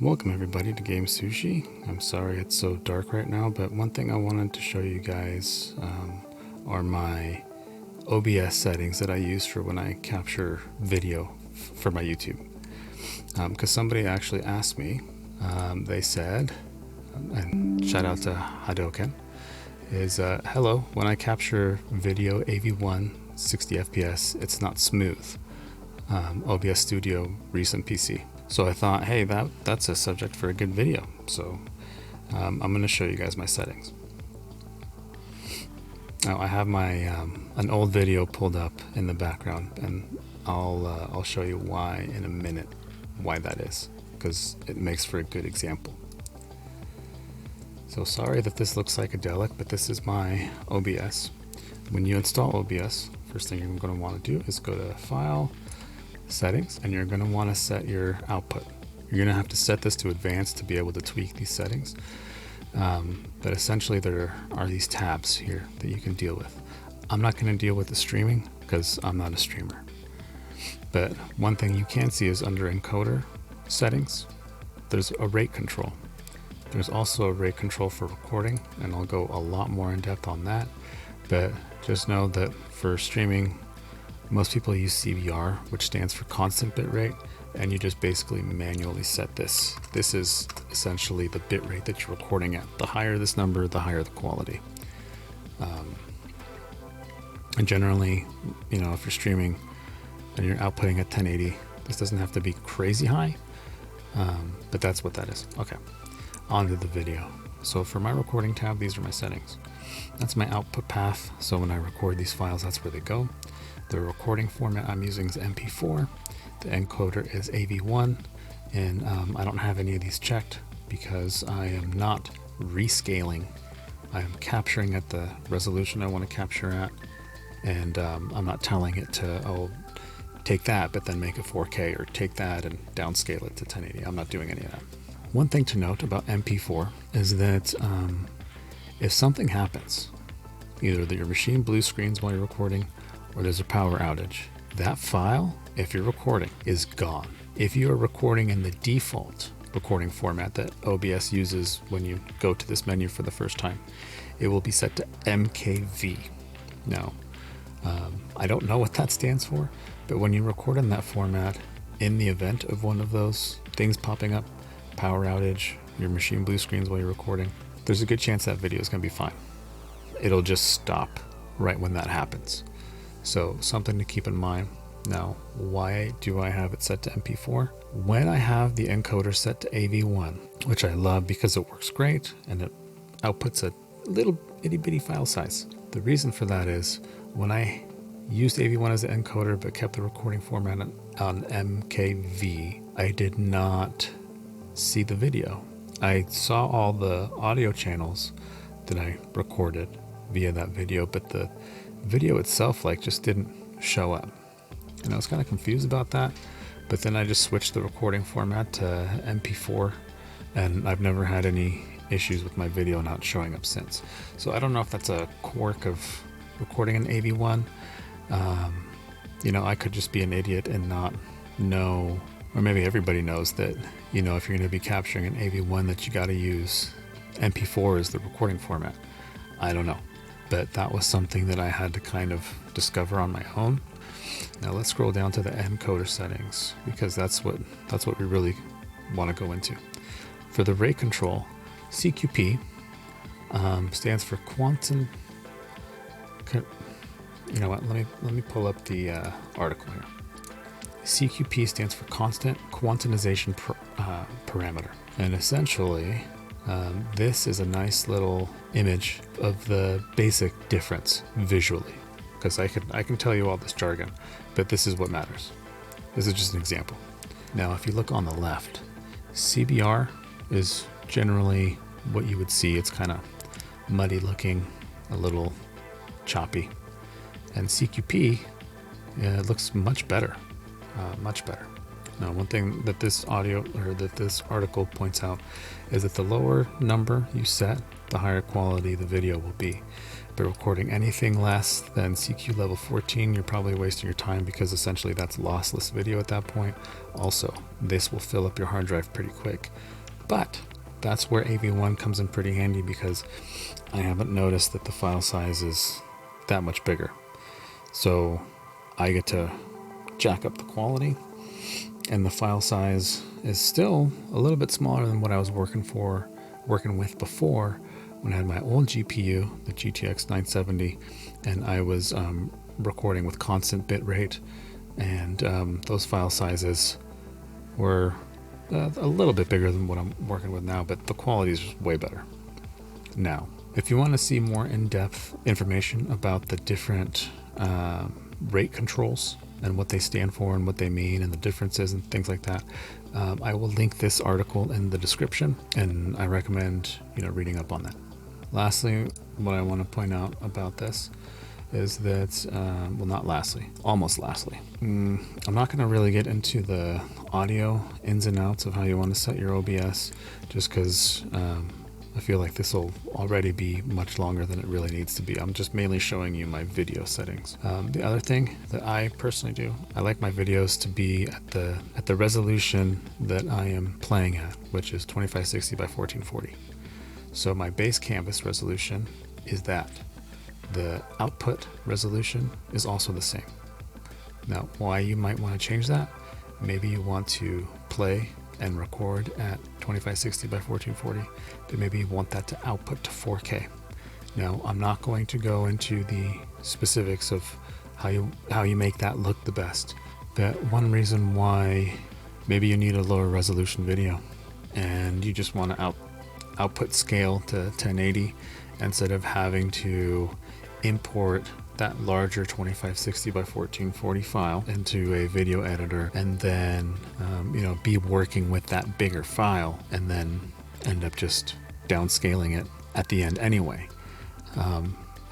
Welcome everybody to Game Sushi. I'm sorry it's so dark right now, but one thing I wanted to show you guys are my OBS settings that I use for when I capture video for my YouTube. Because somebody actually asked me, they said, and shout out to Hadoken, is hello, when I capture video AV1 60 FPS, it's not smooth. OBS Studio recent PC. So I thought, hey, that's a subject for a good video. So I'm going to show you guys my settings. Now I have my an old video pulled up in the background, and I'll show you why in a minute why that is, because it makes for a good example. So sorry that this looks psychedelic, but this is my OBS. When you install OBS, first thing you're going to want to do is go to File, Settings, and you're going to want to set your output. You're going to have to set this to advanced to be able to tweak these settings. But essentially there are these tabs here that you can deal with. I'm not going to deal with the streaming because I'm not a streamer. But one thing you can see is under Encoder Settings, there's a rate control. There's also a rate control for recording, and I'll go a lot more in depth on that. But just know that for streaming, most people use CBR, which stands for constant bit rate, and you just basically manually set this. This is essentially the bit rate that you're recording at. The higher this number, the higher the quality. And generally, you know, if you're streaming and you're outputting at 1080, this doesn't have to be crazy high, but that's what that is. Okay, on to the video. So for my recording tab, these are my settings. That's my output path, so when I record these files, that's where they go. The recording format I'm using is MP4. The encoder is AV1, and I don't have any of these checked because I am not rescaling. I am capturing at the resolution I want to capture at, and I'm not telling it to, oh, take that, but then make it 4K, or take that and downscale it to 1080. I'm not doing any of that. One thing to note about MP4 is that if something happens, either that your machine blue screens while you're recording, or there's a power outage, that file, if you're recording, is gone. If you are recording in the default recording format that OBS uses when you go to this menu for the first time, it will be set to MKV. Now, I don't know what that stands for, but when you record in that format, in the event of one of those things popping up, power outage, your machine blue screens while you're recording, there's a good chance that video is going to be fine. It'll just stop right when that happens. So something to keep in mind. Now, why do I have it set to MP4? When I have the encoder set to AV1, which I love because it works great and it outputs a little itty bitty file size. The reason for that is when I used AV1 as the encoder but kept the recording format on MKV, I did not see the video. I saw all the audio channels that I recorded via that video, but the video itself just didn't show up. And I was kind of confused about that, but then I just switched the recording format to MP4, and I've never had any issues with my video not showing up since. So I don't know if that's a quirk of recording in AV1. You know, I could just be an idiot and not know, or maybe everybody knows that, you know, if you're going to be capturing an AV1 that you got to use MP4 as the recording format. I don't know. But that was something that I had to kind of discover on my own. Now let's scroll down to the encoder settings, because that's what we really want to go into. For the rate control, CQP stands for quantum. You know what? Let me pull up the article here. CQP stands for constant quantization parameter, and essentially, this is a nice little image of the basic difference visually, because I can tell you all this jargon, but this is what matters. This is just an example. Now, if you look on the left, CBR is generally what you would see. It's kind of muddy looking, a little choppy, and CQP looks much better, much better. Now, one thing that this article points out is that the lower number you set, the higher quality the video will be. But recording anything less than CQ level 14, you're probably wasting your time, because essentially that's lossless video at that point. Also, this will fill up your hard drive pretty quick. But that's where AV1 comes in pretty handy, because I haven't noticed that the file size is that much bigger. So I get to jack up the quality, and the file size is still a little bit smaller than what I was working with before, when I had my old GPU, the GTX 970, and I was recording with constant bit rate, and those file sizes were a little bit bigger than what I'm working with now, but the quality is just way better. Now, if you want to see more in-depth information about the different rate controls and what they stand for and what they mean and the differences and things like that, I will link this article in the description, and I recommend reading up on that. Lastly, what I want to point out about this is that, well, not lastly, almost lastly, I'm not going to really get into the audio ins and outs of how you want to set your OBS, just because I feel like this will already be much longer than it really needs to be. I'm just mainly showing you my video settings. The other thing that I personally do, I like my videos to be at the resolution that I am playing at, which is 2560 by 1440. So my base canvas resolution is that. The output resolution is also the same. Now, why you might want to change that, maybe you want to play and record at 2560 by 1440, then maybe you want that to output to 4K. Now, I'm not going to go into the specifics of how you make that look the best, but one reason why maybe you need a lower resolution video and you just want to output scale to 1080 instead of having to import that larger 2560 by 1440 file into a video editor, and then be working with that bigger file and then end up just downscaling it at the end anyway.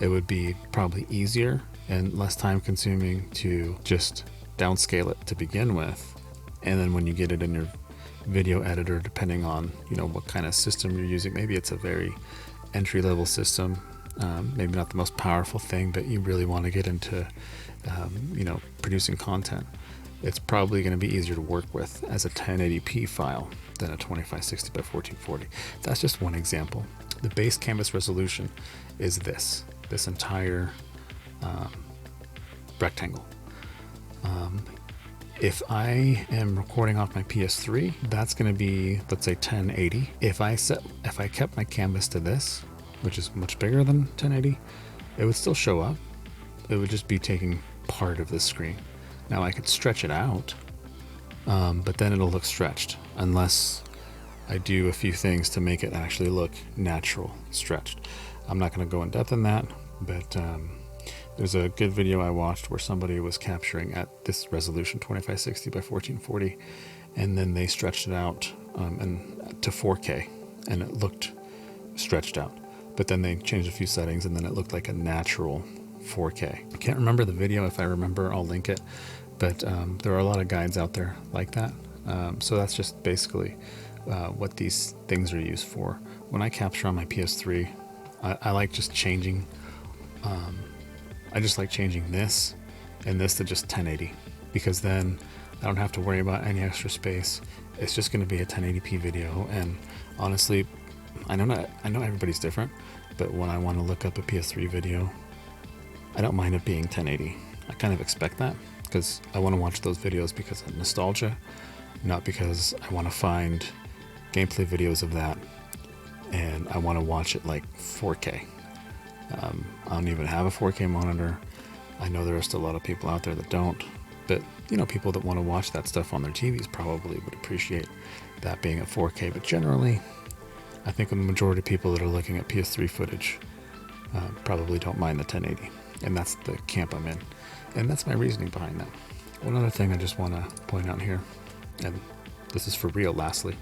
It would be probably easier and less time consuming to just downscale it to begin with, and then when you get it in your video editor, depending on what kind of system you're using, maybe it's a very entry-level system, maybe not the most powerful thing, but you really want to get into producing content, it's probably going to be easier to work with as a 1080p file than a 2560 by 1440. That's just one example. The base canvas resolution is this entire rectangle. If I am recording off my PS3, that's going to be, let's say, 1080. If I kept my canvas to this, which is much bigger than 1080, it would still show up. It would just be taking part of the screen. Now I could stretch it out, but then it'll look stretched unless I do a few things to make it actually look natural stretched. I'm not going to go in depth in that, but there's a good video I watched where somebody was capturing at this resolution, 2560 by 1440, and then they stretched it out to 4K, and it looked stretched out. But then they changed a few settings, and then it looked like a natural 4K. I can't remember the video. If I remember, I'll link it. But there are a lot of guides out there like that. So that's just basically what these things are used for. When I capture on my PS3, I like just changing. I just like changing this and this to just 1080, because then I don't have to worry about any extra space. It's just going to be a 1080p video. And honestly, I know everybody's different, but when I want to look up a PS3 video, I don't mind it being 1080. I kind of expect that because I want to watch those videos because of nostalgia, not because I want to find gameplay videos of that and I want to watch it like 4K. I don't even have a 4K monitor. I know there are still a lot of people out there that don't, but people that want to watch that stuff on their TVs probably would appreciate that being at 4K. But generally, I think the majority of people that are looking at PS3 footage probably don't mind the 1080, and that's the camp I'm in, and that's my reasoning behind that. One other thing I just want to point out here, and this is for real lastly,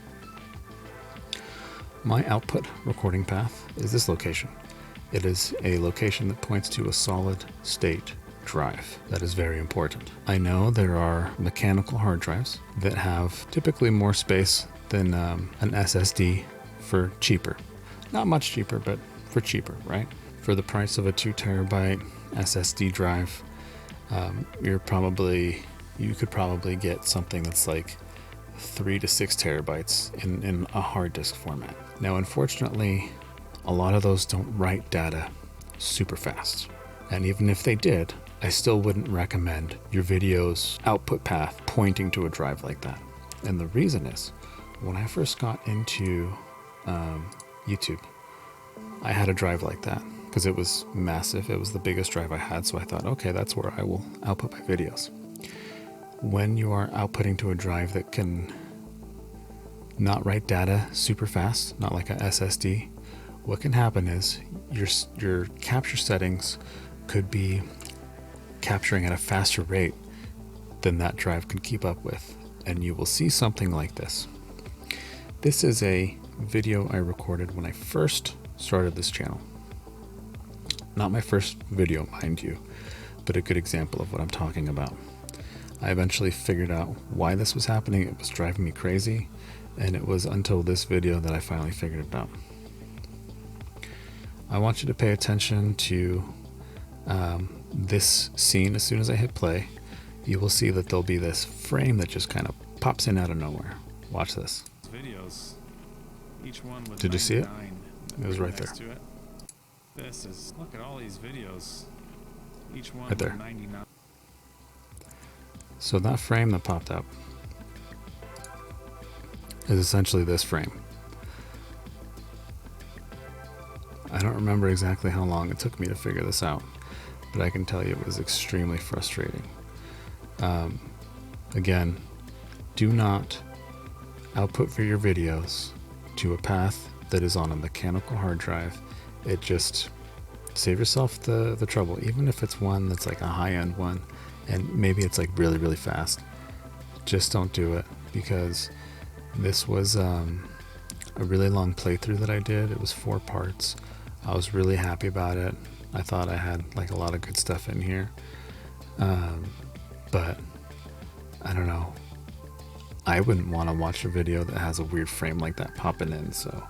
my output recording path is this location. It is a location that points to a solid state drive. That is very important. I know there are mechanical hard drives that have typically more space than an SSD for cheaper. Not much cheaper, but for cheaper, right? For the price of a 2 terabyte SSD drive, you could probably get something that's like 3 to 6 terabytes in a hard disk format. Now, unfortunately, a lot of those don't write data super fast. And even if they did, I still wouldn't recommend your video's output path pointing to a drive like that. And the reason is, when I first got into YouTube, I had a drive like that because it was massive. It was the biggest drive I had, so I thought, okay, that's where I will output my videos. When you are outputting to a drive that can not write data super fast, not like a SSD, what can happen is your capture settings could be capturing at a faster rate than that drive can keep up with, and you will see something like this. This is a video I recorded when I first started this channel. Not my first video, mind you, but a good example of what I'm talking about. I eventually figured out why this was happening. It was driving me crazy, and it was until this video that I finally figured it out. I want you to pay attention to this scene. As soon as I hit play, you will see that there'll be this frame that just kind of pops in out of nowhere. Watch this. Videos. Each one with Did you see it? It was right there. This is, look at all these videos. Each one right there. with 99. So that frame that popped up is essentially this frame. I don't remember exactly how long it took me to figure this out, but I can tell you it was extremely frustrating. Again, do not output for your videos to a path that is on a mechanical hard drive. It just, save yourself the trouble, even if it's one that's like a high-end one and maybe it's like really, really fast. Just don't do it, because this was a really long playthrough that I did. It was 4 parts. I was really happy about it. I thought I had like a lot of good stuff in here, but I don't know. I wouldn't want to watch a video that has a weird frame like that popping in. So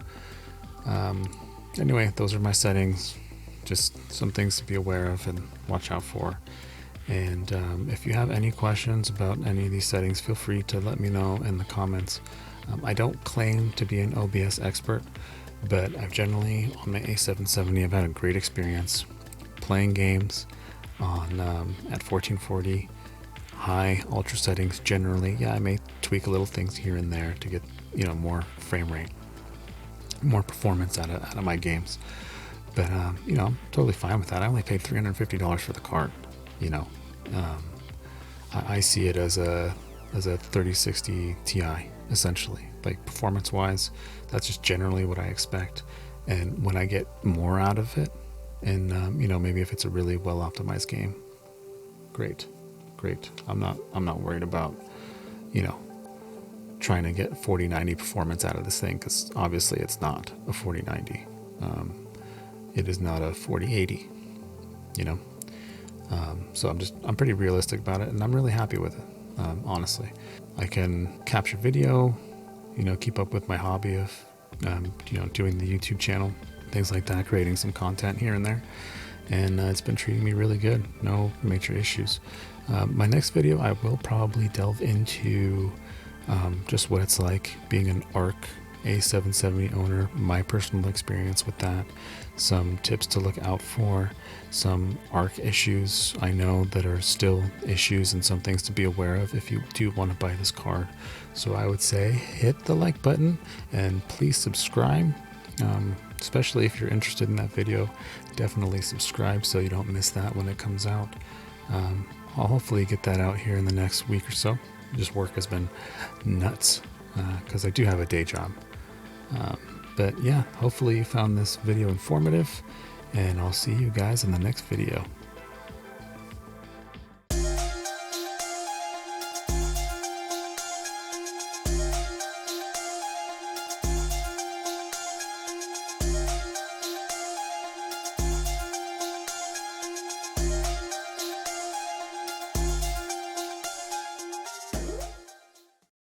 anyway, those are my settings. Just some things to be aware of and watch out for. And if you have any questions about any of these settings, feel free to let me know in the comments. I don't claim to be an OBS expert, but I've generally, on my A770, I've had a great experience playing games on at 1440 high ultra settings. Generally, yeah, I may tweak a little things here and there to get, you know, more frame rate, more performance out of my games. But you know, I'm totally fine with that. I only paid $350 for the card. You know, I see it as a 3060 Ti, essentially. Like, performance wise, that's just generally what I expect. And when I get more out of it, and you know, maybe if it's a really well optimized game, great. I'm not worried about, you know, trying to get 4090 performance out of this thing, because obviously it's not a 4090. It is not a 4080, you know. So I'm pretty realistic about it, and I'm really happy with it. Honestly, I can capture video, you know, keep up with my hobby of, you know, doing the YouTube channel, things like that, creating some content here and there. And it's been treating me really good. No major issues. My next video, I will probably delve into just what it's like being an Arc A770 owner, my personal experience with that, some tips to look out for, some Arc issues I know that are still issues, and some things to be aware of if you do want to buy this card. So I would say hit the like button and please subscribe, especially if you're interested in that video. Definitely subscribe so you don't miss that when it comes out. I'll hopefully get that out here in the next week or so. Just work has been nuts because I do have a day job. But yeah, hopefully you found this video informative, and I'll see you guys in the next video.